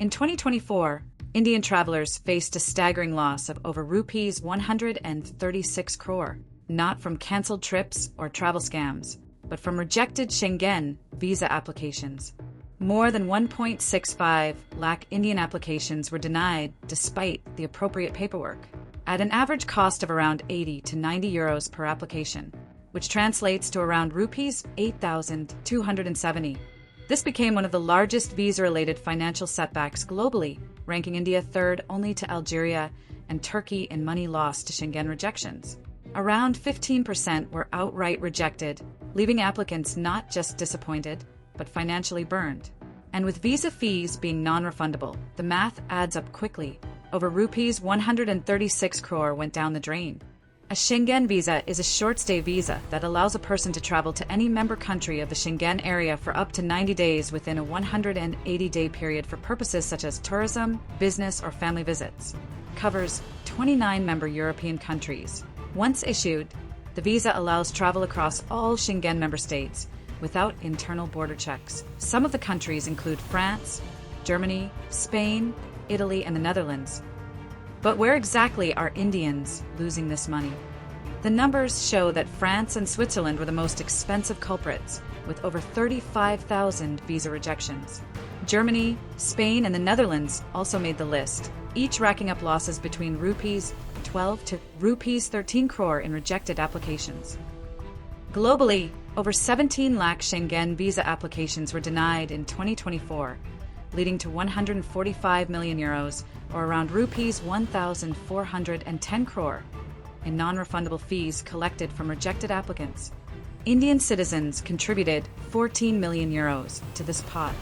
In 2024, Indian travelers faced a staggering loss of over rupees 136 crore, not from cancelled trips or travel scams, but from rejected Schengen visa applications. More than 1.65 lakh Indian applications were denied despite the appropriate paperwork, at an average cost of around 80 to 90 euros per application, which translates to around rupees 8,270. This became one of the largest visa-related financial setbacks globally, ranking India third only to Algeria and Turkey in money lost to Schengen rejections. Around 15% were outright rejected, leaving applicants not just disappointed, but financially burned. And with visa fees being non-refundable, the math adds up quickly. Over rupees 136 crore went down the drain. A Schengen visa is a short-stay visa that allows a person to travel to any member country of the Schengen area for up to 90 days within a 180-day period for purposes such as tourism, business, or family visits. Covers 29 member European countries. Once issued, the visa allows travel across all Schengen member states without internal border checks. Some of the countries include France, Germany, Spain, Italy, and the Netherlands. But where exactly are Indians losing this money? The numbers show that France and Switzerland were the most expensive culprits, with over 35,000 visa rejections. Germany, Spain, and the Netherlands also made the list, each racking up losses between rupees 12 to rupees 13 crore in rejected applications. Globally, over 17 lakh Schengen visa applications were denied in 2024, leading to 145 million euros, or around rupees 1,410 crore, in non-refundable fees collected from rejected applicants. Indian citizens contributed 14 million euros to this pot.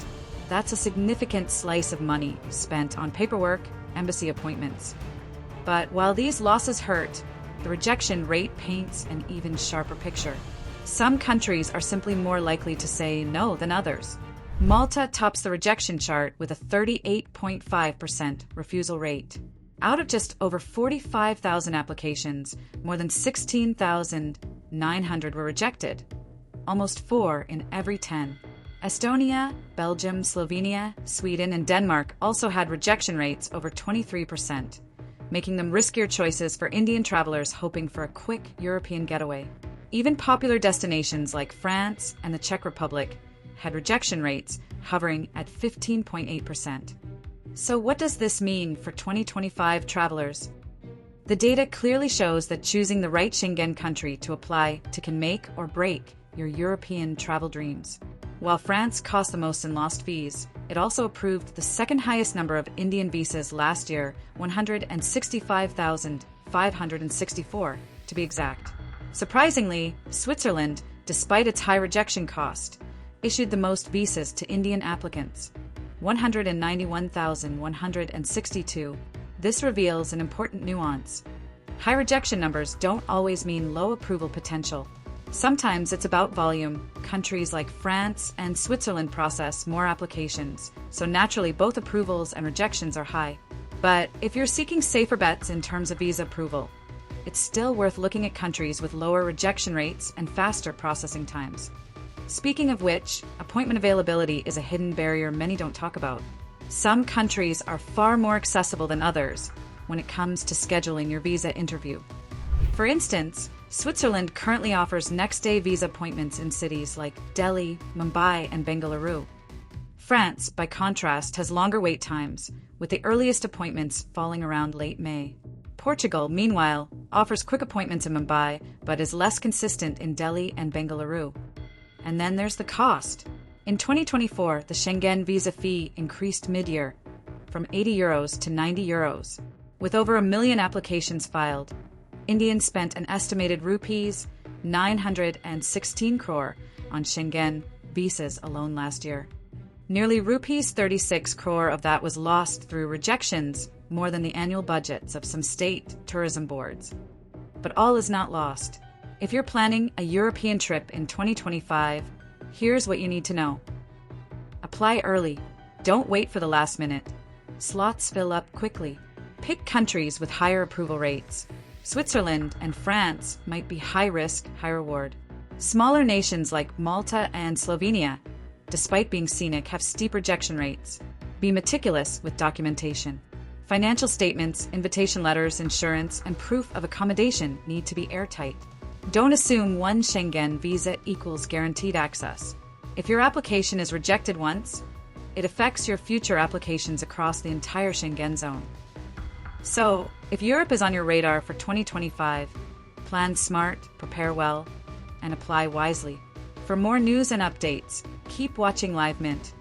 That's a significant slice of money spent on paperwork, embassy appointments. But while these losses hurt, the rejection rate paints an even sharper picture. Some countries are simply more likely to say no than others. Malta tops the rejection chart with a 38.5% refusal rate. Out of just over 45,000 applications, more than 16,900 were rejected. Almost 4 in every 10. Estonia, Belgium, Slovenia, Sweden, and Denmark also had rejection rates over 23%, making them riskier choices for Indian travelers hoping for a quick European getaway. Even popular destinations like France and the Czech Republic had rejection rates hovering at 15.8%. So what does this mean for 2025 travelers? The data clearly shows that choosing the right Schengen country to apply to can make or break your European travel dreams. While France cost the most in lost fees, it also approved the second highest number of Indian visas last year, 165,564 to be exact. Surprisingly, Switzerland, despite its high rejection cost, issued the most visas to Indian applicants, 191,162. This reveals an important nuance. High rejection numbers don't always mean low approval potential. Sometimes it's about volume. Countries like France and Switzerland process more applications, so naturally both approvals and rejections are high. But if you're seeking safer bets in terms of visa approval, it's still worth looking at countries with lower rejection rates and faster processing times. Speaking of which, appointment availability is a hidden barrier many don't talk about. Some countries are far more accessible than others when it comes to scheduling your visa interview. For instance, Switzerland currently offers next-day visa appointments in cities like Delhi, Mumbai, and Bengaluru. France, by contrast, has longer wait times, with the earliest appointments falling around late May. Portugal, meanwhile, offers quick appointments in Mumbai, but is less consistent in Delhi and Bengaluru. And then there's the cost. In 2024, the Schengen visa fee increased mid-year, from 80 euros to 90 euros. With over 1 million applications filed, Indians spent an estimated rupees 916 crore on Schengen visas alone last year. Nearly rupees 36 crore of that was lost through rejections, more than the annual budgets of some state tourism boards. But all is not lost. If you're planning a European trip in 2025, here's what you need to know. Apply early. Don't wait for the last minute. Slots fill up quickly. Pick countries with higher approval rates. Switzerland and France might be high risk, high reward. Smaller nations like Malta and Slovenia, despite being scenic, have steep rejection rates. Be meticulous with documentation. Financial statements, invitation letters, insurance, and proof of accommodation need to be airtight. Don't assume one Schengen visa equals guaranteed access. If your application is rejected once, it affects your future applications across the entire Schengen zone. So, if Europe is on your radar for 2025, plan smart, prepare well, and apply wisely. For more news and updates, keep watching Live Mint.